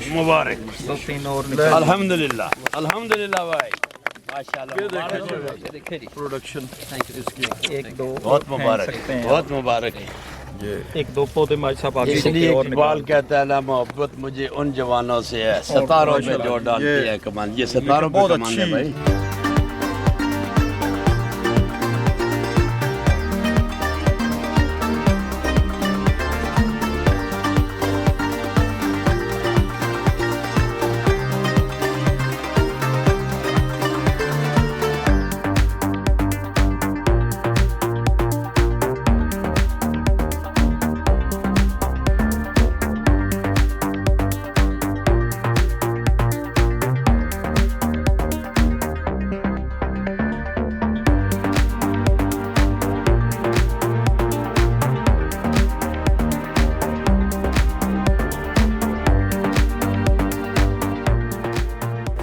मुबारक। अल्हम्दुलिल्लाह अल्हम्दुलिल्लाह भाई माशाल्लाह। प्रोडक्शन एक दो बहुत मुबारक बहुत मुबारक है। एक दो पौधे माई साहब आगे इसलिए इकबाल कहता है ना, मोहब्बत मुझे उन जवानों से है सितारों पे जो डालती है कमान। ये सितारों पे कमान है भाई।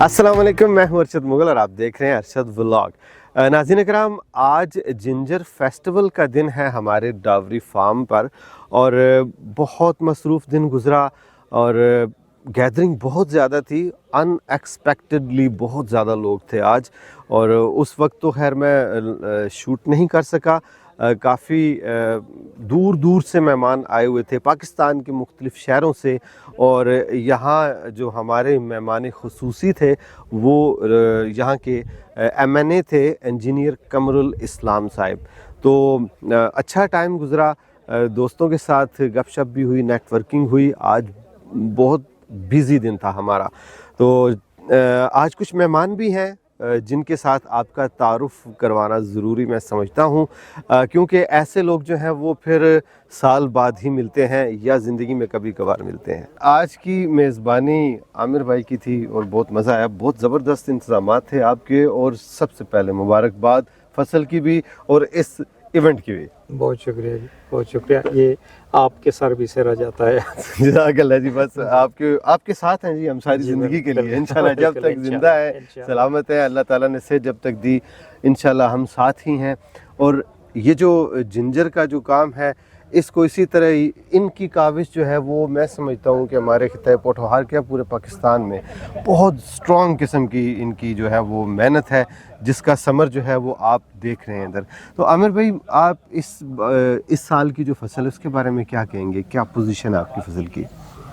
अस्सलाम वालेकुम, मैं हूं अरशद मुगल और आप देख रहे हैं अरशद व्लॉग। नाज़रीन कराम, आज जिंजर फेस्टिवल का दिन है हमारे डावरी फार्म पर और बहुत मसरूफ़ दिन गुज़रा और गैदरिंग बहुत ज़्यादा थी। अनएक्सपेक्टेडली बहुत ज़्यादा लोग थे आज और उस वक्त तो खैर मैं शूट नहीं कर सका। काफ़ी दूर दूर से मेहमान आए हुए थे पाकिस्तान के मुख्तलिफ़ शहरों से और यहाँ जो हमारे मेहमान ख़ुसूसी थे वो यहाँ के MNA थे, इंजीनियर कमरुल इस्लाम साहिब। तो अच्छा टाइम गुज़रा, दोस्तों के साथ गपशप भी हुई, नेटवर्किंग हुई। आज बहुत बिज़ी दिन था हमारा। तो आज कुछ मेहमान भी हैं जिनके साथ आपका तारुफ़ करवाना ज़रूरी मैं समझता हूँ, क्योंकि ऐसे लोग जो हैं वो फिर साल बाद ही मिलते हैं या ज़िंदगी में कभी कभार मिलते हैं। आज की मेज़बानी आमिर भाई की थी और बहुत मज़ा आया। बहुत ज़बरदस्त इंतज़ामात थे आपके और सबसे पहले मुबारकबाद फसल की भी और इस इवेंट की भी। बहुत शुक्रिया जी, बहुत शुक्रिया। ये आपके सर भी से रह जाता है। जज़ाकल्लाह जी, बस आपके साथ हैं जी हम सारी ज़िंदगी के लिए इंशाल्लाह। जब तक ज़िंदा है, सलामत है, अल्लाह ताला ने सेहत जब तक दी, इंशाल्लाह हम साथ ही हैं। और ये जो जिंजर का जो काम है, इसको इसी तरह ही इनकी काविश जो है वो मैं समझता हूँ कि हमारे खिताब पोठोहार क्या पूरे पाकिस्तान में बहुत स्ट्रॉन्ग किस्म की इनकी जो है वो मेहनत है, जिसका समर जो है वो आप देख रहे हैं इधर। तो आमिर भाई, आप इस साल की जो फसल है उसके बारे में क्या कहेंगे? क्या पोजीशन है आपकी फसल की?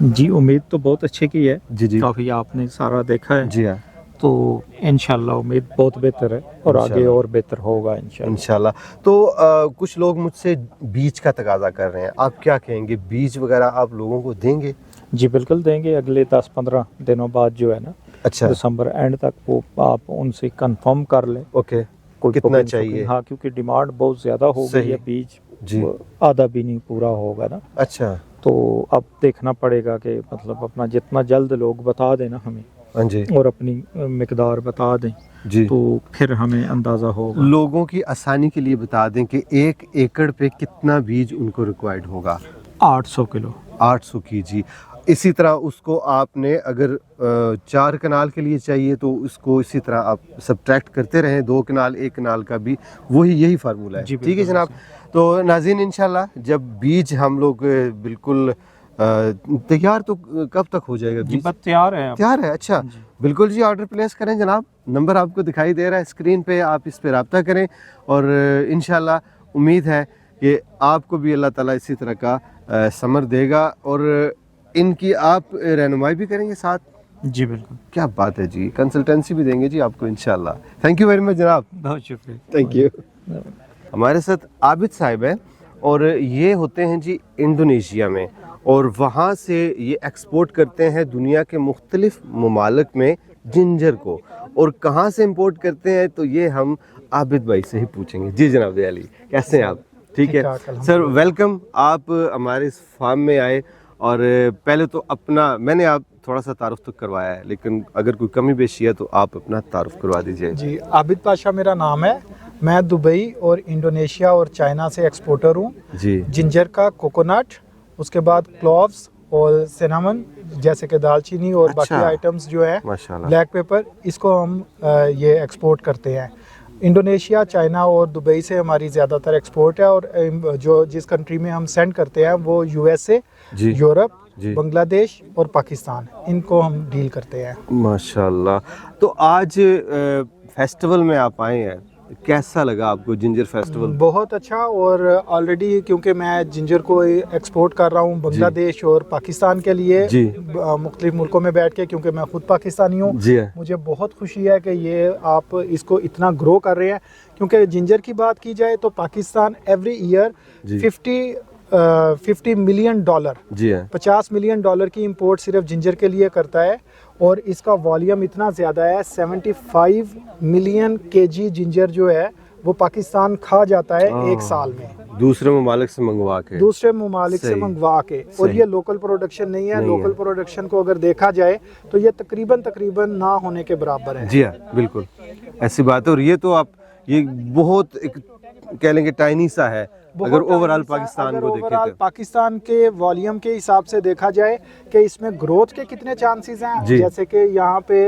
जी, उम्मीद तो बहुत अच्छे की है जी जी, काफ़ी आपने सारा देखा है। जी हाँ, तो इंशाल्लाह उम्मीद बहुत बेहतर है और आगे और बेहतर होगा इंशाल्लाह। तो कुछ लोग मुझसे बीज का तकाजा कर रहे हैं, आप क्या कहेंगे? बीज वगैरह आप लोगों को देंगे? जी बिल्कुल देंगे, अगले 10-15 दिनों बाद जो है ना, अच्छा, दिसंबर एंड तक वो आप उनसे कंफर्म कर लें। ओके, कितना चाहिए? हाँ, क्योंकि डिमांड बहुत ज़्यादा हो गई है, बीज जी आधा भी नहीं पूरा होगा ना। अच्छा, तो अब देखना पड़ेगा कि मतलब अपना जितना जल्द लोग बता देना हमें, हाँ जी, और अपनी मिकदार बता दें जी, तो फिर हमें अंदाज़ा होगा। लोगों की आसानी के लिए बता दें कि 1 एकड़ पे कितना बीज उनको रिक्वायर्ड होगा? 800 किलो। 800 की। इसी तरह उसको आपने अगर 4 कनाल के लिए चाहिए तो उसको इसी तरह आप सब्ट्रैक्ट करते रहें, 2 कनाल 1 कनाल का भी वही यही फार्मूला है। ठीक है जनाब। तो नाज़रीन, इंशाल्लाह जब बीज हम लोग बिल्कुल तैयार, तो कब तक हो जाएगा बीज? तैयार है, तैयार है। अच्छा, बिल्कुल जी, ऑर्डर प्लेस करें जनाब। नंबर आपको दिखाई दे रहा है स्क्रीन पे, आप इस पे रब्ता करें और इंशाल्लाह उम्मीद है कि आपको भी अल्लाह ताला इसी तरह का समर देगा और इनकी आप रहनुमाई भी करेंगे साथ। जी बिल्कुल। क्या बात है जी, कंसल्टेंसी भी देंगे जी आपको इंशाल्लाह। थैंक यू वेरी मच जनाब, बहुत शुक्रिया, थैंक यू। हमारे साथ आबिद साहिब हैं और ये होते हैं जी इंडोनेशिया में और वहाँ से ये एक्सपोर्ट करते हैं दुनिया के मुख्तलिफ ममालिक में जिंजर को। और कहाँ से इंपोर्ट करते हैं तो ये हम आबिद भाई से ही पूछेंगे। जी जनाब अली, कैसे हैं आप? ठीक है सर, वेलकम। आप हमारे इस फार्म में आए और पहले तो अपना, मैंने आप थोड़ा सा तारुफ तो करवाया है, लेकिन अगर कोई कमी पेशी है तो आप अपना तारुफ करवा दीजिए। जी, आबिद पाशा मेरा नाम है। मैं दुबई और इंडोनेशिया और चाइना से एक्सपोर्टर हूँ जी। जिंजर का, कोकोनट, उसके बाद क्लोव्स और सिनेमन जैसे कि दालचीनी और अच्छा। बाकी आइटम्स जो है, माशाल्लाह। ब्लैक पेपर, इसको हम ये एक्सपोर्ट करते हैं। इंडोनेशिया, चाइना और दुबई से हमारी ज़्यादातर एक्सपोर्ट है, और जो जिस कंट्री में हम सेंड करते हैं वो यूएसए, जी। यूरोप, जी। बांग्लादेश और पाकिस्तान, इनको हम डील करते हैं। माशाल्लाह। तो आज फेस्टिवल में आप आए हैं, कैसा लगा आपको जिंजर फेस्टिवल? बहुत अच्छा, और ऑलरेडी क्योंकि मैं जिंजर को एक्सपोर्ट कर रहा हूँ बांग्लादेश और पाकिस्तान के लिए, जी। मुख्तलिफ मुल्कों में बैठ के, क्योंकि मैं खुद पाकिस्तानी हूँ, जी हाँ। मुझे बहुत खुशी है कि ये आप इसको इतना ग्रो कर रहे हैं। क्योंकि जिंजर की बात की जाए तो पाकिस्तान एवरी ईयर जी। 50 मिलियन डॉलर, जी हाँ। 50 मिलियन डॉलर की इंपोर्ट सिर्फ जिंजर के लिए करता है, और इसका वॉल्यूम इतना ज़्यादा है, 75 मिलियन केजी जिंजर जो है वो पाकिस्तान खा जाता है एक साल में, दूसरे ममालिक से मंगवा के। दूसरे ममालिक से सही। मंगवा के। और सही। ये लोकल प्रोडक्शन नहीं है, लोकल प्रोडक्शन को अगर देखा जाए तो ये तकरीबन ना होने के बराबर है। जी हाँ, बिल्कुल ऐसी बात है। और ये तो आप, ये बहुत एक कह लेंगे टाइनी सा है अगर ओवरऑल पाकिस्तान को देखें तो। पाकिस्तान के वॉल्यूम के हिसाब से देखा जाए कि इसमें ग्रोथ के कितने चांसेस हैं, जी। जैसे कि यहाँ पे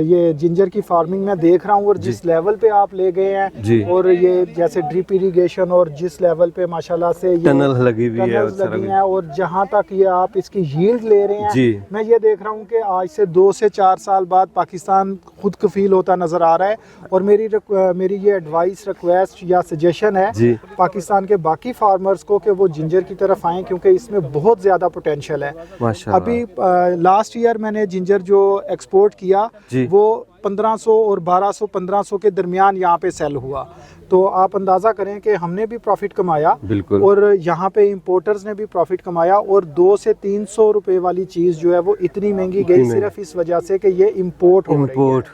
ये जिंजर की फार्मिंग में देख रहा हूँ, और जिस लेवल पे आप ले गए हैं, जी। और ये जैसे ड्रिप इरिगेशन, और जिस लेवल पे माशाल्लाह से ये टनल लगी हुई है, टनल्स लगी हैं, और जहाँ तक ये आप इसकी यील्ड ले रहे हैं, जी। मैं ये देख रहा हूँ कि आज से 2 से 4 साल बाद पाकिस्तान खुद कफील होता नजर आ रहा है। और मेरी ये एडवाइस, रिक्वेस्ट या सजेशन है जी। पाकिस्तान के बाकी फार्मर्स को कि वो जिंजर की तरफ आएं, क्योंकि इसमें बहुत ज़्यादा पोटेंशियल है। माशाल्लाह। अभी लास्ट ईयर मैंने जिंजर जो एक्सपोर्ट किया जी। वो 1500 और 1200-1500 के दरमियान यहाँ पे सेल हुआ। तो आप अंदाज़ा करें कि हमने भी प्रॉफिट कमाया, बिल्कुल। और यहाँ पे इंपोर्टर्स ने भी प्रॉफिट कमाया, और 200 से 300 रुपए वाली चीज़ जो है वो इतनी महंगी गई सिर्फ इस वजह से कि ये इंपोर्ट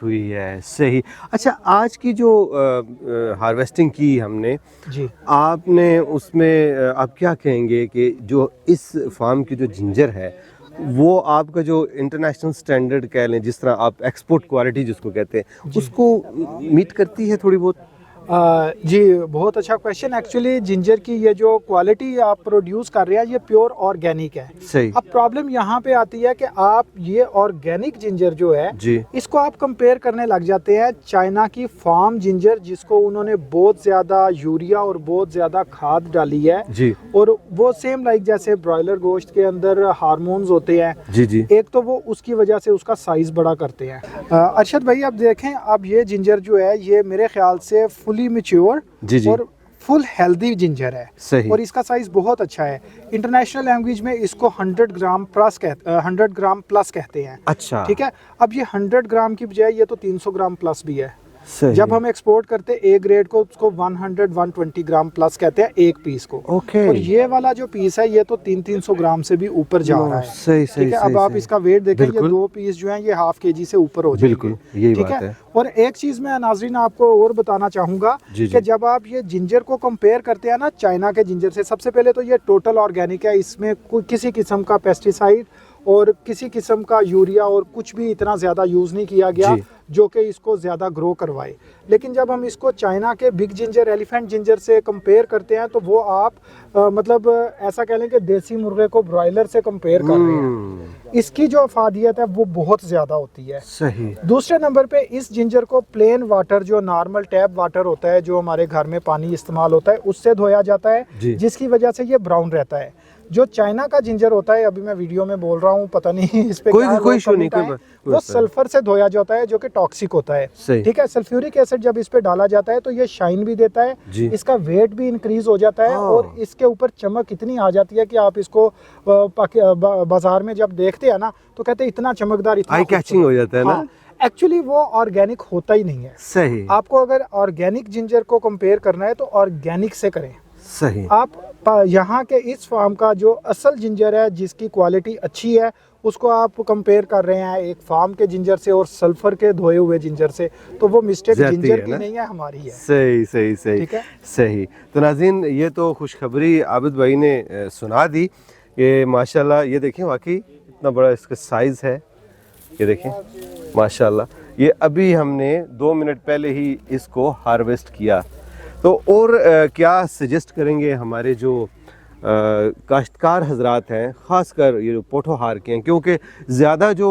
हुई है। सही। अच्छा, आज की जो हार्वेस्टिंग की हमने, जी, आपने उसमें आप क्या कहेंगे कि जो इस फार्म की जो जिंजर है वो आपका जो इंटरनेशनल स्टैंडर्ड कह लें, जिस तरह आप एक्सपोर्ट क्वालिटी जिसको कहते हैं, उसको मीट करती है थोड़ी बहुत? जी, बहुत अच्छा क्वेश्चन। एक्चुअली जिंजर की ये जो क्वालिटी आप प्रोड्यूस कर रहे हैं ये प्योर ऑर्गेनिक है। सही। अब प्रॉब्लम यहाँ पे आती है कि आप ये ऑर्गेनिक जिंजर जो है, जी। इसको आप कंपेयर करने लग जाते हैं चाइना की फार्म जिंजर, जिसको उन्होंने बहुत ज़्यादा यूरिया और बहुत ज़्यादा खाद डाली है, जी। और वो सेम लाइक जैसे ब्रॉयलर गोश्त के अंदर हार्मोन्स होते हैं, जी जी। एक तो वो उसकी वजह से उसका साइज बड़ा करते हैं। अरशद भाई, आप देखें, अब ये जिंजर जो है ये मेरे ख्याल से फुली मैच्योर जी जी। और फुल हेल्दी जिंजर है। सही। और इसका साइज बहुत अच्छा है। इंटरनेशनल लैंग्वेज में इसको 100 ग्राम प्लस कहते हैं। अच्छा। ठीक है। अब ये 100 ग्राम की बजाय ये तो 300 ग्राम प्लस भी है। सही। जब हम एक्सपोर्ट करते ए ग्रेड को उसको 100-120 ग्राम प्लस कहते हैं एक पीस को। ओके। और ये वाला जो पीस है ये तो 300 ग्राम से भी ऊपर जा रहा है। सही सही। ठीक है। अब आप इसका वेट देखें, ये 2 पीस जो हैं ये हाफ केजी से ऊपर हो जाएंगे। बिल्कुल, यही ठीक बात है। और एक चीज मैं नाजरीन आपको और बताना चाहूंगा जी जी। कि जब आप ये जिंजर को कंपेयर करते हैं ना चाइना के जिंजर से, सबसे पहले तो ये टोटल ऑर्गेनिक है, इसमें कोई किसी किस्म का पेस्टिसाइड और किसी किस्म का यूरिया और कुछ भी इतना ज़्यादा यूज़ नहीं किया गया जो कि इसको ज़्यादा ग्रो करवाए। लेकिन जब हम इसको चाइना के बिग जिंजर, एलिफेंट जिंजर से कंपेयर करते हैं तो वो आप मतलब ऐसा कह लें कि देसी मुर्गे को ब्रॉयलर से कंपेयर कर रहे हैं। इसकी जो अफादियत है वो बहुत ज़्यादा होती है। सही। दूसरे नंबर पे इस जिंजर को प्लेन वाटर, जो नॉर्मल टैप वाटर होता है, जो हमारे घर में पानी इस्तेमाल होता है, उससे धोया जाता है, जिसकी वजह से ये ब्राउन रहता है। जो चाइना का जिंजर होता है, अभी मैं वीडियो में बोल रहा हूँ, पता नहीं इस पे कोई इशू नहीं, वो सल्फर से धोया जाता है जो कि टॉक्सिक होता है। ठीक है। सल्फ्यूरिक एसिड जब इस पे डाला जाता है तो ये शाइन भी देता है, इसका वेट भी इंक्रीज हो जाता है, और इसके ऊपर चमक इतनी आ जाती है कि आप इसको बाजार में जब देखते हैं ना तो कहते हैं इतना चमकदार, इतना आई कैचिंग हो जाता है ना। एक्चुअली वो ऑर्गेनिक होता ही नहीं है। सही। आपको अगर ऑर्गेनिक जिंजर को कंपेयर करना है तो ऑर्गेनिक से करें। सही। आप यहाँ के इस फार्म का जो असल जिंजर है, जिसकी क्वालिटी अच्छी है, उसको आप कंपेयर कर रहे हैं एक फार्म के जिंजर से और सल्फर के धोए हुए जिंजर से, तो वो मिस्टेक जिंजर की नहीं है, हमारी है। सही सही सही। ठीक है। सही। तो नाज़रीन, ये तो खुशखबरी आबिद भाई ने सुना दी। ये माशाल्लाह, ये देखें वाकई इतना बड़ा इसका साइज है, ये देखें माशाल्लाह। ये अभी हमने 2 मिनट पहले ही इसको हार्वेस्ट किया। तो और क्या सजेस्ट करेंगे हमारे जो काश्तकार हजरात हैं, ख़ासकर ये पोठोहार के हैं, क्योंकि ज़्यादा जो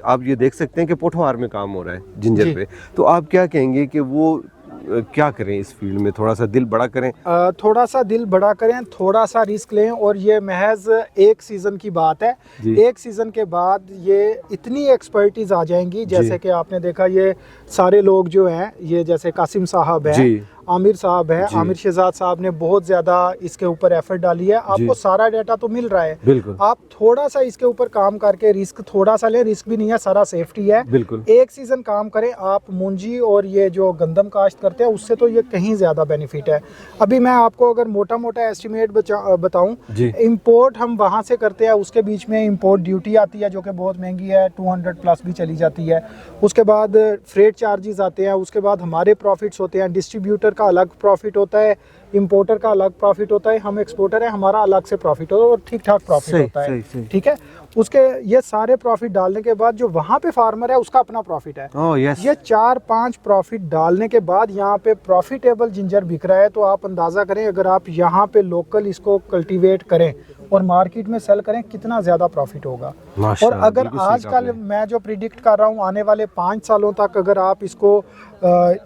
आप ये देख सकते हैं कि पोठोहार में काम हो रहा है जिंजर पे, तो आप क्या कहेंगे कि वो क्या करें इस फील्ड में, थोड़ा सा दिल बड़ा करें? थोड़ा सा दिल बड़ा करें, थोड़ा सा रिस्क लें, और ये महज एक सीज़न की बात है। एक सीज़न के बाद ये इतनी एक्सपर्टीज आ जाएंगी, जैसे कि आपने देखा ये सारे लोग जो हैं, ये जैसे कासिम साहब हैं, आमिर साहब है, आमिर शहजाद साहब ने बहुत ज़्यादा इसके ऊपर एफर्ट डाली है। आपको सारा डाटा तो मिल रहा है, बिल्कुल। आप थोड़ा सा इसके ऊपर काम करके रिस्क थोड़ा सा लें, रिस्क भी नहीं है, सारा सेफ्टी है, बिल्कुल। एक सीज़न काम करें आप, मूंजी और ये जो गंदम काश्त करते हैं उससे तो ये कहीं ज़्यादा बेनिफिट है। अभी मैं आपको अगर मोटा मोटा एस्टिमेट बताऊँ, इम्पोर्ट हम वहाँ से करते हैं, उसके बीच में इम्पोर्ट ड्यूटी आती है जो कि बहुत महंगी है, 200 प्लस भी चली जाती है। उसके बाद फ्रेट चार्जेस आते हैं, उसके बाद हमारे प्रॉफिट्स होते हैं, डिस्ट्रीब्यूटर का अलग प्रॉफिट होता है, इंपोर्टर का अलग प्रॉफिट होता है, हम एक्सपोर्टर है, हमारा अलग से प्रॉफिट होता है और ठीक ठाक प्रॉफिट होता है, ठीक है। उसके ये सारे प्रॉफिट डालने के बाद जो वहाँ पे फार्मर है उसका अपना प्रॉफिट है। ये 4-5 प्रॉफिट डालने के बाद यहाँ पे प्रॉफिटेबल जिंजर बिक रहा है, तो आप अंदाजा करें अगर आप यहाँ पे लोकल इसको कल्टीवेट करें और मार्केट में सेल करें कितना ज्यादा प्रॉफिट होगा। और अगर आजकल मैं जो प्रिडिक्ट कर रहा हूँ आने वाले 5 सालों तक अगर आप इसको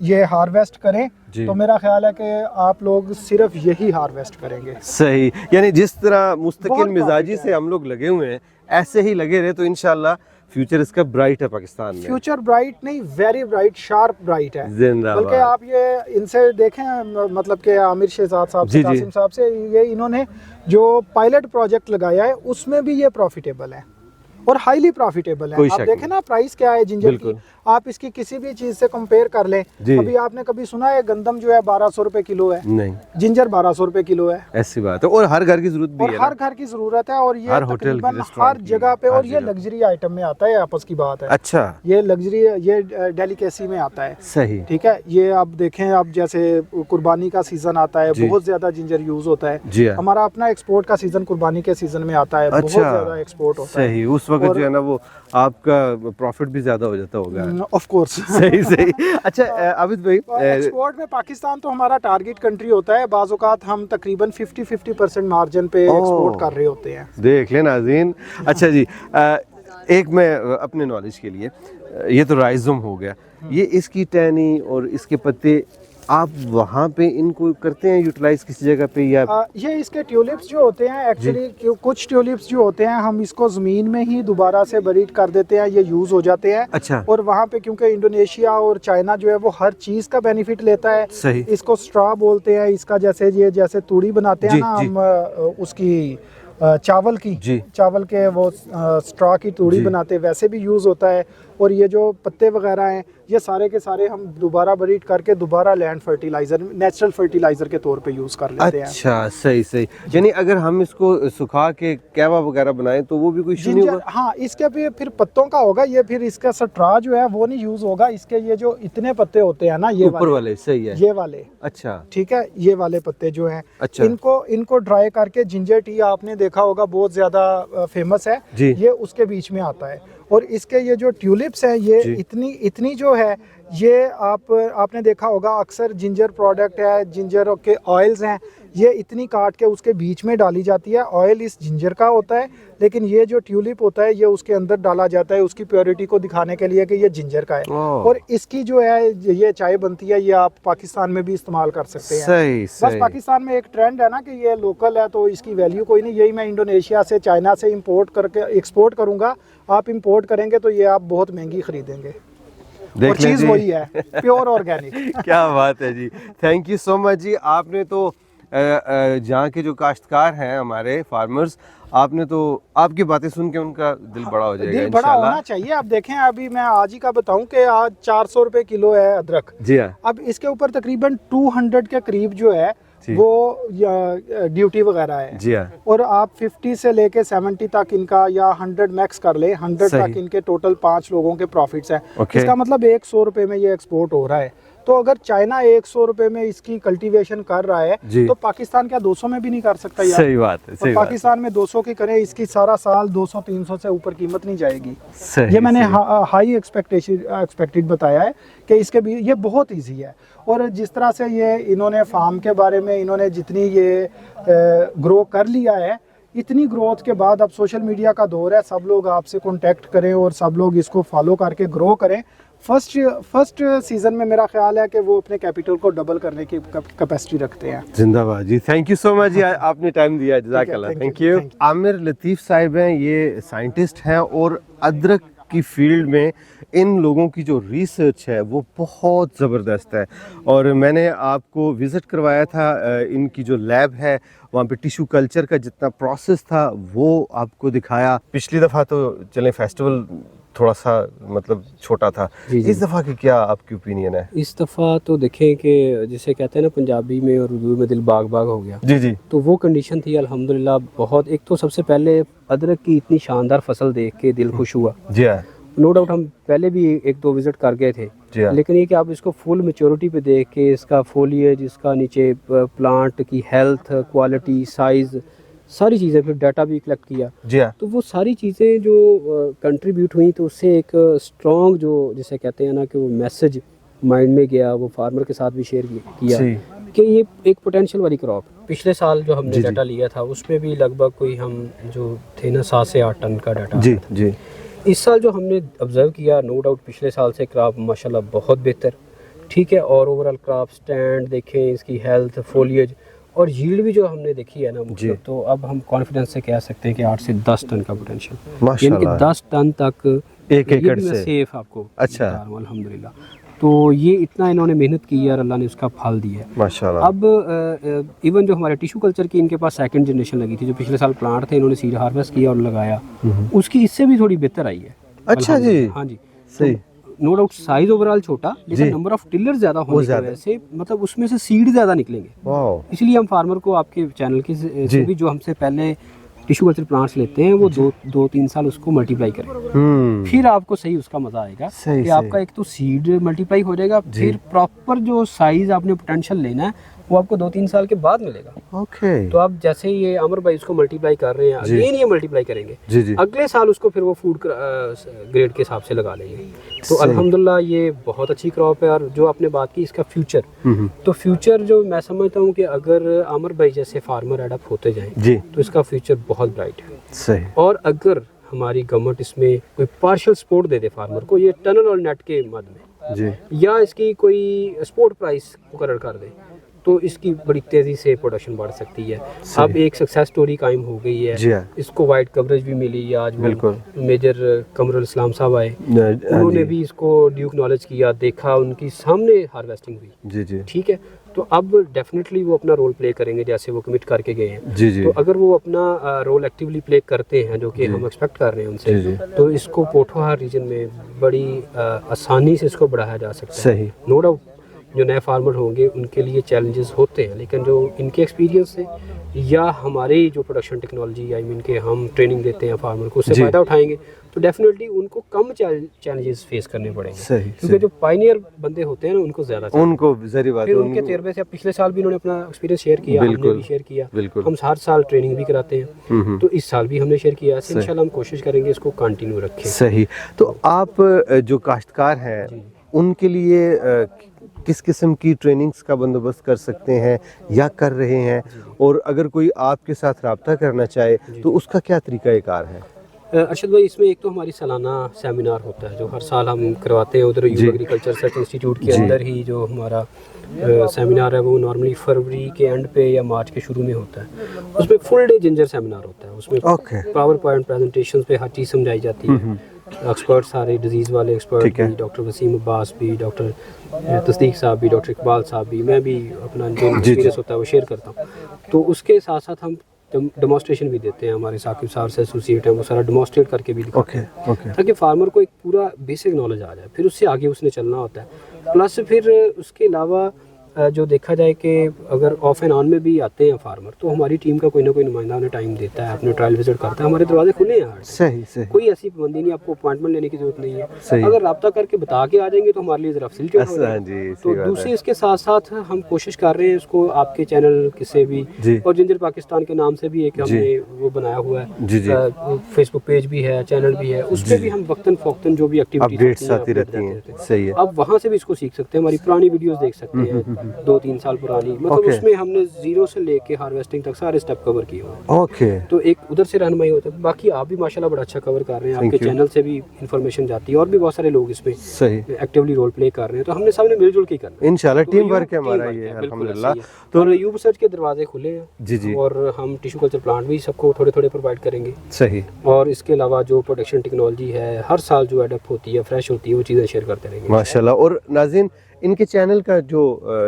ये हार्वेस्ट करें तो मेरा ख्याल है कि आप लोग सिर्फ यही हार्वेस्ट करेंगे। सही, यानी जिस तरह मुस्तकिल मिजाजी से हम लोग लगे हुए हैं ऐसे ही लगे रहे तो इंशाल्लाह फ्यूचर इसका ब्राइट है पाकिस्तान में। फ्यूचर ब्राइट नहीं, वेरी ब्राइट, शार्प ब्राइट है। बल्कि आप ये इनसे देखें, मतलब कि आमिर शहजाद साहब से, कासिम साहब से, ये इन्होंने जो पायलट प्रोजेक्ट लगाया है उसमें भी ये प्रॉफिटेबल है और हाईली प्रॉफिटेबल है। आप देखें ना प्राइस क्या है जिंजर की, आप इसकी किसी भी चीज से कंपेयर कर लें। अभी आपने कभी सुना है गंदम जो है 1200 रुपए किलो है? नहीं। जिंजर 1200 रुपए किलो है, ऐसी बात है। और हर घर की जरूरत भी है, हर घर की जरूरत है, और ये तकरीबन हर जगह पे, और ये लग्जरी आइटम में आता है, आपस की बात है। अच्छा, ये लग्जरी, ये डेलिकेसी में आता है। सही, ठीक है। ये आप देखें, अब जैसे कुर्बानी का सीजन आता है, बहुत ज्यादा जिंजर यूज होता है। हमारा अपना एक्सपोर्ट का सीजन कुर्बानी के सीजन में आता है, बहुत ज्यादा एक्सपोर्ट होता है। उस वक्त जो है ना वो आपका प्रॉफिट भी ज्यादा हो जाता होगा। Of course. सही सही। अच्छा आबिद भाई, एक्सपोर्ट में पाकिस्तान तो हमारा टारगेट कंट्री होता है, बाज़ औक़ात हम तकरीबन 50% मार्जिन पे एक्सपोर्ट कर रहे होते हैं। देख लें नाज़रीन। अच्छा जी, एक मैं अपने नॉलेज के लिए, ये तो राइज़ोम हो गया, ये इसकी टहनी और इसके पत्ते आप वहाँ पे इनको करते हैं यूटिलाइज किसी जगह पे, या ये इसके ट्यूलिप्स जो होते हैं, एक्चुअली कुछ ट्यूलिप्स जो होते हैं हम इसको जमीन में ही दोबारा से बरीड कर देते हैं, ये यूज हो जाते हैं। अच्छा। और वहाँ पे क्योंकि इंडोनेशिया और चाइना जो है वो हर चीज का बेनिफिट लेता है। सही। इसको स्ट्रॉ बोलते हैं, इसका जैसे ये जैसे तूड़ी बनाते हैं ना हम उसकी चावल की, चावल के वो स्ट्रॉ की तूड़ी बनाते, वैसे भी यूज होता है। और ये जो पत्ते वगैरह हैं ये सारे के सारे हम दोबारा ब्रीड करके दोबारा लैंड फर्टिलाइजर, नेचुरल फर्टिलाइजर के तौर पे यूज कर लेते हैं। अच्छा, सही सही। यानी अगर हम इसको सुखा के कहवा वगैरह बनाएं तो वो भी कोई इशू नहीं होगा? हाँ, इसके भी फिर पत्तों का होगा, ये फिर इसका स्ट्रॉ जो है वो नहीं यूज होगा। इसके ये जो इतने पत्ते होते हैं ना, ये ऊपर वाले, सही है, ये वाले, अच्छा ठीक है, ये वाले पत्ते जो हैं, अच्छा, इनको ड्राई करके, जिंजर टी आपने देखा होगा बहुत ज्यादा फेमस है, ये उसके बीच में आता है। और इसके ये जो ट्यूलिप्स हैं ये इतनी जो है, ये आपने देखा होगा अक्सर जिंजर प्रोडक्ट है, जिंजर के ऑयल्स हैं, ये इतनी काट के उसके बीच में डाली जाती है। ऑयल इस जिंजर का होता है, लेकिन ये जो ट्यूलिप होता है ये उसके अंदर डाला जाता है उसकी प्योरिटी को दिखाने के लिए कि ये जिंजर का है। और इसकी जो है ये चाय बनती है, ये आप पाकिस्तान में भी इस्तेमाल कर सकते हैं। सही, बस पाकिस्तान में एक ट्रेंड है ना कि ये लोकल है तो इसकी वैल्यू कोई नहीं। यही मैं इंडोनेशिया से, चाइना से इंपोर्ट करके एक्सपोर्ट करूंगा, आप इंपोर्ट करेंगे तो ये आप बहुत महंगी खरीदेंगे। और चीज वही है, प्योर ऑर्गेनिक। क्या बात है जी, थैंक यू सो मच जी। आपने तो जहाँ के जो काश्तकार हैं हमारे फार्मर्स, आपने तो, आपकी बातें सुन के उनका दिल बड़ा हो जाएगा, दिल बड़ा होना चाहिए। आप देखें, अभी मैं आज ही का बताऊं कि आज 400 रुपए किलो है अदरक जी। हाँ। अब इसके ऊपर तकरीबन 200 के करीब जो है वो ड्यूटी वगैरह है जी। हाँ। और आप 50 से लेके 70 तक इनका, या 100 मैक्स कर ले, 100 तक इनके टोटल 5 लोगों के प्रॉफिट्स हैं। इसका मतलब 100 रुपए में ये एक्सपोर्ट हो रहा है। तो अगर चाइना 100 रुपए में इसकी कल्टीवेशन कर रहा जी। है तो पाकिस्तान क्या 200 में भी नहीं कर सकता यार? सही बात है, और सही बात पाकिस्तान में 200 की करे, इसकी सारा साल 200-300 से ऊपर कीमत नहीं जाएगी। सही, ये मैंने सही। हाई एक्सपेक्टेड बताया है कि इसके भी ये बहुत इजी है। और जिस तरह से ये इन्होंने फार्म के बारे में इन्होंने जितनी ये ग्रो कर लिया है, इतनी ग्रोथ के बाद अब सोशल मीडिया का दौर है, सब लोग आपसे कांटेक्ट करें और सब लोग इसको फॉलो करके ग्रो करें। फर्स्ट सीजन में मेरा ख्याल है कि वो अपने कैपिटल को डबल करने की कैपेसिटी रखते हैं। जिंदाबाद जी, थैंक यू सो मच जी, आपने टाइम दिया, जज़ाकल्लाह, thank you, thank you. thank you। Aamir Latif साहिब हैं, ये साइंटिस्ट हैं और अदरक की फील्ड में इन लोगों की जो रिसर्च है वो बहुत ज़बरदस्त है। और मैंने आपको विज़िट करवाया था, इनकी जो लैब है वहाँ पे टिश्यू कल्चर का जितना प्रोसेस था वो आपको दिखाया। पिछली दफ़ा तो चलें फेस्टिवल थोड़ा सा मतलब छोटा था, इस दफ़ा की क्या आपकी ओपिनियन है? इस दफ़ा तो देखें कि जिसे कहते हैं ना पंजाबी में और उर्दू में दिल बाग बाग हो गया। जी जी, तो वो कंडीशन थी अल्हम्दुलिल्लाह बहुत। एक तो सबसे पहले अदरक की इतनी शानदार फसल देख के दिल खुश हुआ। जी हाँ, नो डाउट हम पहले भी 1-2 विजिट कर गए थे, जी हाँ। लेकिन ये कि आप इसको फुल मेच्योरिटी पे देख के इसका फोलिएज, इसका नीचे प्लांट की हेल्थ, क्वालिटी, साइज़, सारी चीज़ें, फिर डाटा भी कलेक्ट किया, जी हाँ, तो वो सारी चीज़ें जो कंट्रीब्यूट हुई तो उससे एक स्ट्रॉन्ग जो जिसे कहते हैं ना कि वो मैसेज माइंड में गया, वो फार्मर के साथ भी शेयर किया जी। कि ये एक पोटेंशियल वाली क्रॉप। पिछले साल जो हमने जी, डाटा लिया था उसमें भी लगभग कोई हम जो थे ना 7 से 8 टन का डाटा जी था। जी, इस साल जो हमने ऑब्जर्व किया, नो डाउट पिछले साल से क्रॉप माशाल्लाह बहुत बेहतर, ठीक है। और ओवरऑल क्रॉप स्टैंड देखें, इसकी हेल्थ, फोलिएज और यील्ड भी जो हमने देखी है ना, मतलब तो अब हम कॉन्फिडेंस से कह सकते हैं कि 8 से 10 टन का पोटेंशियल, यानी कि 10 टन तक एक एकड़ से सेफ आपको। अच्छा, अल्हम्दुलिल्लाह। तो ये इतना इन्होंने मेहनत की है और अल्लाह ने उसका फल दिया है माशाल्लाह। अब इवन जो हमारे टिश्यू कल्चर की इनके पास सेकंड जनरेशन लगी थी, जो पिछले साल प्लांट थे, इन्होंने सीड हार्वेस्ट किया और लगाया, उसकी इससे भी थोड़ी बेहतर आई है। अच्छा जी, हाँ जी, सही। नो डाउट साइज ओवरऑल छोटा, लेकिन नंबर ऑफ टिलर ज्यादा होने की वजह से मतलब उसमें से सीड ज्यादा निकलेंगे। वाओ, इसलिए हम फार्मर को आपके चैनल के से भी जो हमसे पहले टिश्यू कल्चर प्लांट्स लेते हैं वो 2-3 साल उसको मल्टीप्लाई करें, फिर आपको सही उसका मजा आएगा कि आपका एक तो सीड मल्टीप्लाई हो जाएगा, फिर प्रॉपर जो साइज आपने पोटेंशियल लेना है वो आपको 2-3 साल के बाद मिलेगा। ओके। तो आप जैसे ये अमर भाई इसको मल्टीप्लाई कर रहे हैं, अगेन ये मल्टीप्लाई करेंगे, जी जी, अगले साल उसको फिर वो फूड ग्रेड के हिसाब से लगा लेंगे। तो अल्हम्दुलिल्लाह ये बहुत अच्छी क्रॉप है। और जो आपने बात की इसका फ्यूचर, तो फ्यूचर जो मैं समझता हूँ कि अगर अमर भाई जैसे फार्मर एडप्ट होते जाएं जी, तो इसका फ्यूचर बहुत ब्राइट है। सही। और अगर हमारी गवर्नमेंट इसमें कोई पार्शियल सपोर्ट दे दे फार्मर को, ये टनल और नेट के मद में जी, या इसकी कोई सपोर्ट प्राइस मुकर्रर कर दे, तो इसकी बड़ी तेज़ी से प्रोडक्शन बढ़ सकती है। अब एक सक्सेस स्टोरी कायम हो गई है, जी हाँ, इसको वाइड कवरेज भी मिली है। आज बिल्कुल मेजर कमरुल इस्लाम साहब आए, उन्होंने भी इसको ड्यूक नॉलेज किया, देखा, उनकी सामने हार्वेस्टिंग हुई, जी जी, ठीक है। तो अब डेफिनेटली वो अपना रोल प्ले करेंगे जैसे वो कमिट करके गए हैं। जी जी, तो अगर वो अपना रोल एक्टिवली प्ले करते हैं, जो कि हम एक्सपेक्ट कर रहे हैं उनसे, जी, तो इसको पोठोहार रीजन में बड़ी आसानी से इसको बढ़ाया जा सकता है। सही। नो डाउट जो नए फार्मर होंगे उनके लिए चैलेंजेस होते हैं, लेकिन जो इनके एक्सपीरियंस से या हमारी जो प्रोडक्शन टेक्नोलॉजी आई मीन के हम ट्रेनिंग देते हैं फार्मर को, उससे फ़ायदा उठाएंगे तो डेफिनेटली उनको कम चैलेंजेस फेस करने पड़ेंगे। सही, क्योंकि जो पायनियर बंदे होते हैं ना उनको ज़्यादा, उनको जरी बात फिर है, उनके तजर्बे से पिछले साल भी उन्होंने अपना एक्सपीरियंस शेयर किया, हमने भी शेयर किया, बिल्कुल। हम हर साल ट्रेनिंग भी कराते हैं, तो इस साल भी हमने शेयर किया। इंशाल्लाह हम कोशिश करेंगे इसको कंटिन्यू रखें। सही। तो आप जो काश्तकार हैं उनके लिए किस किस्म की ट्रेनिंग्स का बंदोबस्त कर सकते हैं या कर रहे हैं, और अगर कोई आपके साथ रब्ता करना चाहे तो उसका क्या तरीक़ाकार है? अरशद भाई, इसमें एक तो हमारी सालाना सेमिनार होता है जो हर साल हम करवाते हैं उधर यू एग्रीकल्चर रिसर्च इंस्टीट्यूट के अंदर ही। जो हमारा सेमिनार है वो नॉर्मली फरवरी के एंड पे या मार्च के शुरू में होता है। उसमें फुल डे जिंजर सेमिनार होता है, उसमें पावर पॉइंट प्रेजेंटेशन पे हर चीज़ समझाई जाती है। एक्सपर्ट सारे डिजीज़ वाले एक्सपर्ट भी, डॉक्टर वसीम अब्बास भी, डॉक्टर तस्दीक साहब भी, डॉक्टर इकबाल साहब भी, मैं भी अपना जो एक्सपीरियंस होता है वो शेयर करता हूँ। तो उसके साथ साथ हम डेमोस्ट्रेशन भी देते हैं, हमारे साकिब साहब से एसोसिएट हैं, वो सारा डेमोस्ट्रेट करके भी दिखाते हैं ताकि फार्मर को एक पूरा बेसिक नॉलेज आ जाए, फिर उससे आगे उसने चलना होता है। प्लस फिर उसके अलावा जो देखा जाए कि अगर ऑफ एंड ऑन में भी आते हैं फार्मर, तो हमारी टीम का कोई ना कोई नुमाइंदा उन्हें टाइम देता है, अपने ट्रायल विजिट करता है, हमारे दरवाजे खुले हैं। सही सही। कोई ऐसी पाबंदी नहीं, आपको अपॉइंटमेंट लेने की जरूरत नहीं है। सही। अगर रब्ता करके बता के आ जाएंगे तो हमारे लिए जरा फैसिलिटी हो हाँ जाएगी। जी, तो सही बात दूसरे है। इसके साथ साथ हम कोशिश कर रहे हैं इसको आपके चैनल से भी, जी। और जिंजर पाकिस्तान के नाम से भी एक जी। हमने वो बनाया हुआ है, जी जी। फेसबुक पेज भी है, चैनल भी है, उस पर भी हम वक्तन फ़ौक्तन जो भी एक्टिविटीज अपडेट्स आती रहती हैं। सही है। अब वहाँ से भी इसको सीख सकते हैं, हमारी पुरानी वीडियोस देख सकते हैं 2-3 साल पुरानी, मतलब Okay. उसमें हमने जीरो से लेके हार्वेस्टिंग तक सारे स्टेप कवर किए हुए हैं। ओके। तो एक उधर से रहनुमाई होता है, बाकी आप भी माशाल्लाह बड़ा अच्छा कवर कर रहे हैं, Thank आपके you. चैनल से भी इंफॉर्मेशन जाती है और भी बहुत सारे लोग इसमें सही। एक्टिवली रोल प्ले कर रहे हैं, तो हमने सामने मिलजुल के ही करना है। इंशाल्लाह तो टीम ये वर्क है टीम हमारा वर्क ये, है, बिल्कुल अल्हम्दुलिल्लाह। ऐसे ही है। तो यूब सर्च के दरवाजे खुले हैं जी जी। और हम टिश्यू कल्चर प्लांट भी सबको थोड़े थोड़े प्रोवाइड करेंगे, सही। और इसके अलावा जो प्रोडक्शन टेक्नोलॉजी है हर साल जो एडप्ट होती है, फ्रेश होती है, वो चीज़ें शेयर करते रहेंगे माशाल्लाह। और नाज़रीन, इनके चैनल का जो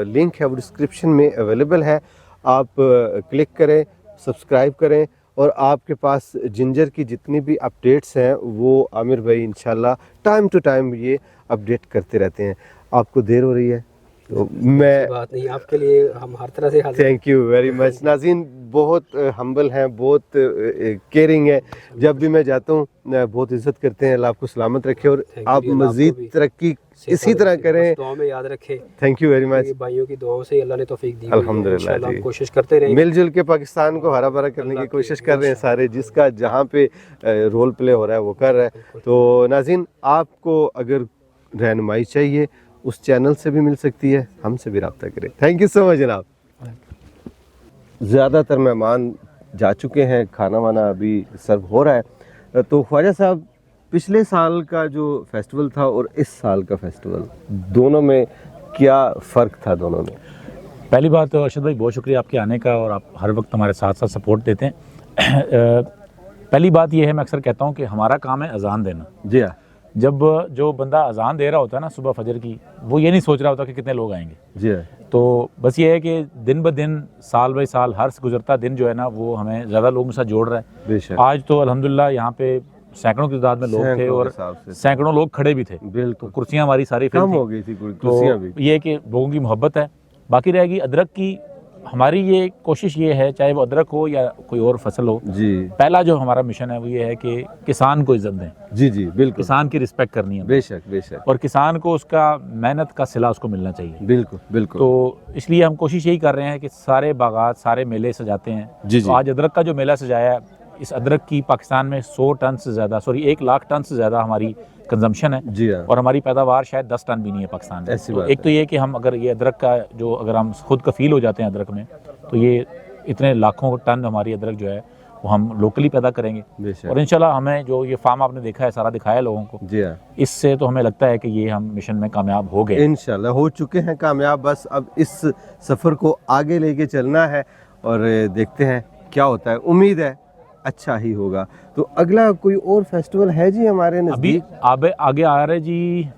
लिंक है वो डिस्क्रिप्शन में अवेलेबल है, आप क्लिक करें, सब्सक्राइब करें, और आपके पास जिंजर की जितनी भी अपडेट्स हैं वो आमिर भाई इंशाल्लाह टाइम टू टाइम ये अपडेट करते रहते हैं। आपको देर हो रही है तो मैं, बात नहीं, आपके लिए हम हर तरह से हाजिर हैं। Thank you very much. नाज़रीन बहुत हम्बल हैं, बहुत केयरिंग है, जब भी मैं जाता हूँ बहुत इज्जत करते हैं। अल्लाह आपको सलामत रखे और Thank you, आप अल्लाह आपको मज़ीद भी तरक्की इसी तरह करें। दुआ में याद रखें। Thank you very much. ये भाइयों की दुआओं से अल्लाह ने तौफीक दी हुई है। अल्हम्दुलिल्लाह इंशाल्लाह जी। हम कोशिश करते रहेंगे। मिलजुल के पाकिस्तान को हरा भरा करने की कोशिश कर रहे हैं सारे, जिसका जहाँ पे रोल प्ले हो रहा है वो कर रहा है। तो नाज़रीन, आपको अगर रहनुमाई चाहिए उस चैनल से भी मिल सकती है, हमसे भी रब्ता करें। थैंक यू सो मच जनाब। ज़्यादातर मेहमान जा चुके हैं, खाना वाना अभी सर्व हो रहा है। तो ख्वाजा साहब, पिछले साल का जो फेस्टिवल था और इस साल का फेस्टिवल, दोनों में क्या फ़र्क था दोनों में? पहली बात तो अर्शद भाई बहुत शुक्रिया आपके आने का, और आप हर वक्त हमारे साथ साथ सपोर्ट देते हैं। पहली बात ये है, मैं अक्सर कहता हूँ कि हमारा काम है अजान देना। जी हाँ। जब जो बंदा अजान दे रहा होता है ना सुबह फजर की, वो ये नहीं सोच रहा होता कि कितने लोग आएंगे। जी हाँ। तो बस ये है कि दिन ब दिन, साल बाई साल, हर गुजरता दिन जो है ना वो हमें ज़्यादा लोगों के साथ जोड़ रहा है। बेशक। आज तो अल्हम्दुलिल्लाह यहाँ पे सैकड़ों की तादाद में लोग थे, सैकड़ों के और हिसाब से। सैकड़ों लोग खड़े भी थे। बिल्कुल। कुर्सियाँ हमारी सारी फिल कम थी। हो गई थी कुर्सियाँ भी। तो ये है कि लोगों की मोहब्बत है, बाकी रहेगी अदरक की। हमारी ये कोशिश ये है, चाहे वो अदरक हो या कोई और फसल हो, जी। पहला जो हमारा मिशन है वो ये है कि किसान को इज्जत दें, जी जी बिल्कुल। किसान की रिस्पेक्ट करनी है, बेशक बेशक। और किसान को उसका मेहनत का सिला उसको मिलना चाहिए। बिल्कुल बिल्कुल। तो इसलिए हम कोशिश यही कर रहे हैं कि सारे बागात, सारे मेले सजाते हैं। जी जी। तो आज अदरक का जो मेला सजाया है, इस अदरक की पाकिस्तान में 100 टन से ज़्यादा, 1 लाख टन से ज़्यादा हमारी कंजम्पशन है, जी हाँ। और हमारी पैदावार शायद 10 टन भी नहीं है पाकिस्तान में। ऐसी तो बात एक तो ये कि हम अगर ये अदरक का जो, अगर हम खुद कफील हो जाते हैं अदरक में, तो ये इतने लाखों टन हमारी अदरक जो है वो हम लोकली पैदा करेंगे। बेशक। और इंशाल्लाह हमें जो ये फार्म आपने देखा है, सारा दिखाया है लोगों को, जी हाँ। इससे तो हमें लगता है कि ये हम मिशन में कामयाब हो गए। इंशाल्लाह हो चुके हैं कामयाब। बस अब इस सफ़र को आगे लेके चलना है और देखते हैं क्या होता है। उम्मीद है अच्छा ही होगा। तो अगला कोई और फेस्टिवल है जी हमारे अभी नज़दीक? आगे आ रहा है जी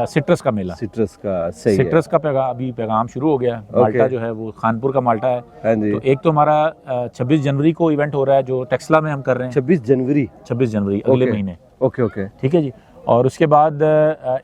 सिट्रस का मेला। सिट्रस का, सही है। सिट्रस का अभी पैगाम शुरू हो गया है। माल्टा जो है वो खानपुर का माल्टा है। हाँ जी। तो एक तो हमारा 26 जनवरी को इवेंट हो रहा है जो टेक्सला में हम कर रहे हैं। 26 जनवरी 26 जनवरी अगले ओके। महीने। Okay okay. ठीक है जी। और उसके बाद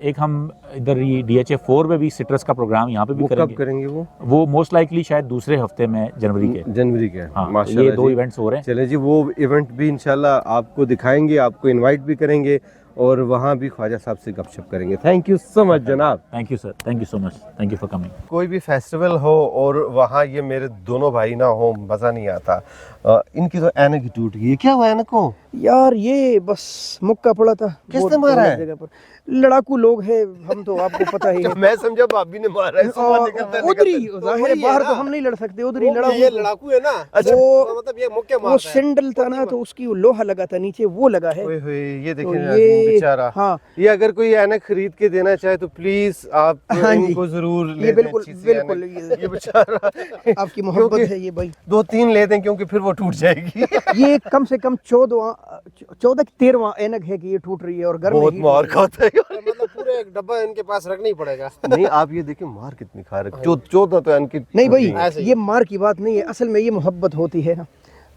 एक हम इधर ये DHA 4 में भी सिट्रस का प्रोग्राम यहाँ पे भी वो कब करेंगे। करेंगे वो मोस्ट लाइकली शायद दूसरे हफ्ते में जनवरी के। जनवरी के। हाँ, माशाल्लाह ये 2 जी। इवेंट्स हो रहे हैं। चले जी, वो इवेंट भी इंशाल्लाह आपको दिखाएंगे, आपको इनवाइट भी करेंगे और वहाँ भी ख्वाजा साहब से गपशप करेंगे। थैंक यू सो मच जनाब। Thank you sir, thank you so much, thank you for coming. कोई भी फेस्टिवल हो और वहाँ ये मेरे दोनों भाई ना हो, मज़ा नहीं आता। इनकी तो ऐनक ही टूट गई है। क्या हुआ ऐनक को? यार ये बस मुक्का पड़ा था। किसने मारा है? जगह पर लड़ाकू लोग हैं, हम तो आपको पता ही है। मैं समझा भाभी ने मारा है। सुबह निकलते उधरी निकलते। जाहिर है, बाहर तो हम नहीं लड़ सकते, उधरी ये लड़ाकू है ना। अच्छा। वो मतलब ये मुक्के वो मारता है। सैंडल था ना, तो उसकी वो लोहा लगा था नीचे, वो लगा है। ओए होए, ये तो देखें ये बेचारा। हाँ ये अगर कोई ऐनक खरीद के देना चाहे तो प्लीज आप हाँ जी। इनको जरूर ले ये दें, बिल्कुल अच्छी सी बिल्कुल ऐनक। ये बेचारा आपकी मोहब्बत क्योंकि है ये भाई। 2-3 ले दें क्योंकि फिर वो टूट जाएगी। ये कम से कम 14-13वां ऐनक है कि ये टूट रही है, और घर में बहुत heat मार लग रही है। खाता है। मतलब पूरे एक डब्बा इनके पास रखना ही पड़ेगा। नहीं, आप ये देखिए मार कितनी खा रहे। चौदह तो इनकी नहीं भाई, ऐसे ही। ये मार की बात नहीं है, असल में ये मोहब्बत होती है ना।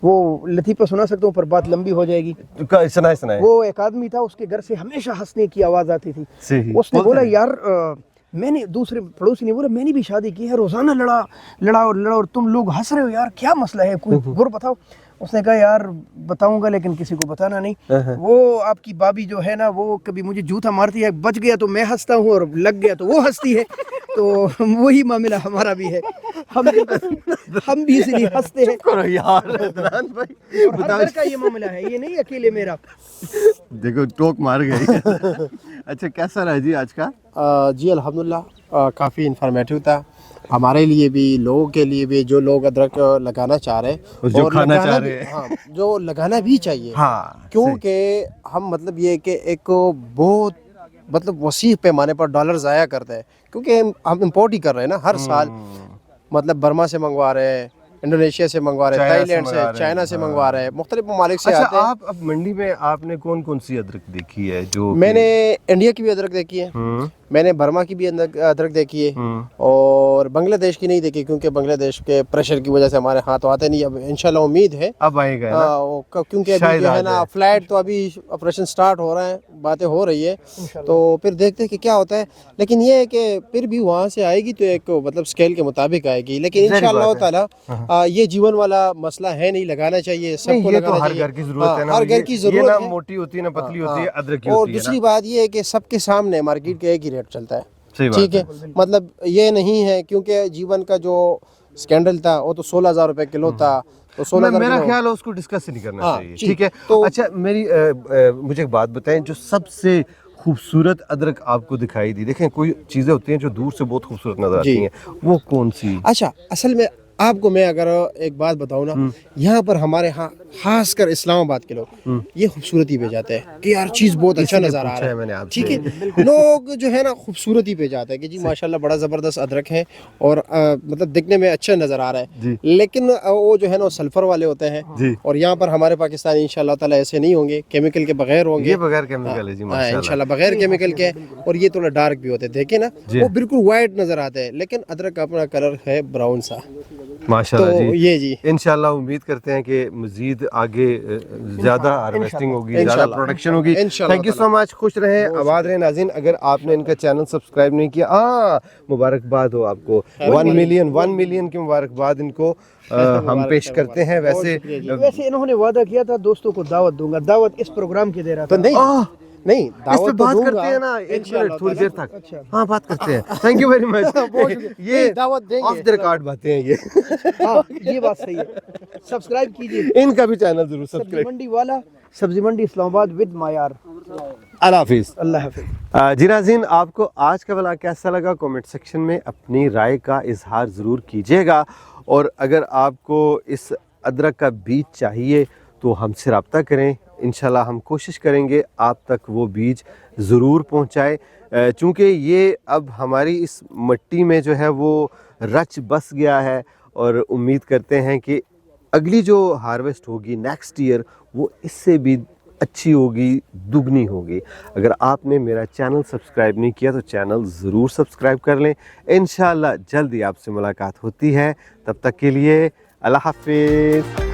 वो लतीफ़ा सुना सकता हूँ पर बात लंबी हो जाएगी। सुनाए। वो एक आदमी था, उसके घर से हमेशा हंसने की आवाज आती थी। सही। उसने बोला यार मैंने दूसरे पड़ोसी ने बोला मैंने भी शादी की है, रोजाना लड़ा और तुम लोग हंस रहे हो यार, क्या मसला है, कोई गुर बताओ। उसने कहा यार बताऊंगा लेकिन किसी को बताना नहीं। वो आपकी भाभी जो है ना, वो कभी मुझे जूता मारती है, बच गया तो मैं हंसता हूँ और लग गया तो वो हंसती है। तो वही मामला हमारा भी है, हम भी इसलिए हंसते हैं। करो यार अदनान भाई, और हर घर का ये मामला है, ये नहीं अकेले मेरा। देखो टोक मार गई। अच्छा कैसा रहा जी आज का? जी अल्हम्दुलिल्लाह काफ़ी इंफॉर्मेटिव था हमारे लिए भी, लोगों के लिए भी, जो लोग अदरक लगाना चाह रहे हैं और जो खाना चाह रहे हैं। हाँ, जो लगाना भी चाहिए। हाँ, क्योंकि हम मतलब ये कि एक बहुत मतलब वसी पैमाने पर डॉलर ज़ाया करते हैं, क्योंकि हम इंपोर्ट ही कर रहे हैं ना हर साल। मतलब बर्मा से मंगवा रहे हैं, इंडोनेशिया से मंगवा रहे हैं, थाईलैंड से, चाइना से मंगवा रहे हैं, मुख्तलिफ ममालिक से आते हैं। आप अब मंडी में आपने कौन कौन सी अदरक देखी है? जो मैंने इंडिया की भी अदरक देखी है, मैंने बर्मा की भी अदरक देखी है, और बांग्लादेश की नहीं देखी क्योंकि बांग्लादेश के प्रेशर की वजह से हमारे हाथ तो आते नहीं। अब इंशाल्लाह उम्मीद है अब आएगा ना? क्योंकि अभी जो है ना फ्लाइट, तो अभी ऑपरेशन स्टार्ट हो रहा है, बातें हो रही है, तो फिर देखते हैं कि क्या होता है। लेकिन ये है कि फिर भी वहाँ से आएगी तो एक मतलब स्केल के मुताबिक आएगी। लेकिन इंशाल्लाह ताला ये जीवन वाला मसला है, नहीं लगाना चाहिए, सबको लगाना चाहिए। हर घर की जरूरत है ना, हर घर की जरूरत है। मोटी होती है ना पतली होती है, अदरक की और होती है ना। दूसरी बात ये है कि सबके सामने मार्केट का एक ही रेट चलता है, सही बात ठीक है। मतलब ये नहीं है, क्योंकि जीवन का जो स्कैंडल था वो तो 16,000 रुपए किलो था, तो 16,000 मेरा ख्याल है उसको डिस्कस ही नहीं करना चाहिए, ठीक है। तो अच्छा मेरी मुझे एक बात बताएं, जो सबसे खूबसूरत अदरक आपको दिखाई दी, देखें कोई चीजें होती हैं जो दूर से बहुत खूबसूरत नजर आती हैं, वो कौन सी? अच्छा, असल में आपको मैं अगर एक बात बताऊं ना, यहाँ पर हमारे यहाँ खासकर इस्लामाबाद के लोग ये खूबसूरती पे जाते हैं कि यार चीज़ बहुत अच्छा नज़र आ रहा है, ठीक है। लोग जो है ना खूबसूरती पे जाते हैं कि जी माशाल्लाह बड़ा ज़बरदस्त अदरक है और मतलब दिखने में अच्छा नज़र आ रहा है, लेकिन वो जो है ना सल्फर वाले होते हैं। और यहाँ पर हमारे पाकिस्तानी इंशाल्लाह ताला ऐसे नहीं होंगे, केमिकल के बगैर होंगे। ये बगैर केमिकल है जी माशाल्लाह, इंशाल्लाह बगैर केमिकल के। और ये थोड़ा डार्क भी होते हैं, देखे ना वो बिल्कुल वाइट नज़र आते हैं, लेकिन अदरक का अपना कलर है ब्राउन सा माशाल्लाह। तो ये जी इंशाल्लाह उम्मीद करते हैं कि मजीद आगे ज़्यादा हार्वेस्टिंग होगी, ज़्यादा प्रोडक्शन होगी। थैंक यू सो मच, खुश रहें, आबाद रहें नाज़रीन। अगर आपने इनका चैनल सब्सक्राइब नहीं किया, मुबारकबाद हो आपको, 1 मिलियन की मुबारकबाद इनको हम पेश करते हैं। वैसे इन्होंने वादा किया था दोस्तों को दावत दूंगा, दावत इस प्रोग्राम की दे रहा था। तो नहीं इस पे बात करते हैं ना एक मिनट थोड़ी देर तक। हाँ बात करते हैं, थैंक यू वेरी मच। ये दावत देंगे, ऑफ द रिकॉर्ड बातें हैं ये। हाँ ये बात सही है, सब्सक्राइब कीजिए इनका भी चैनल जरूर सब्जी सब्सक्राइब। मंडी वाला, सब्जी मंडी इस्लामाबाद विद मायार। अल्लाह हाफिज। अल्लाह हाफिज। जी नाज़रीन, आपको आज का व्लॉग कैसा लगा कमेंट सेक्शन में अपनी राय का इजहार ज़रूर कीजिएगा। और अगर आपको इस अदरक का बीज चाहिए तो हमसे रब्ता करें, इंशाल्लाह हम कोशिश करेंगे आप तक वो बीज ज़रूर पहुंचाए, चूँकि ये अब हमारी इस मिट्टी में जो है वो रच बस गया है। और उम्मीद करते हैं कि अगली जो हार्वेस्ट होगी नेक्स्ट ईयर वो इससे भी अच्छी होगी, दुगनी होगी। अगर आपने मेरा चैनल सब्सक्राइब नहीं किया तो चैनल ज़रूर सब्सक्राइब कर लें। इंशाल्लाह जल्दी आपसे मुलाकात होती है, तब तक के लिए अल्लाह हाफिज़।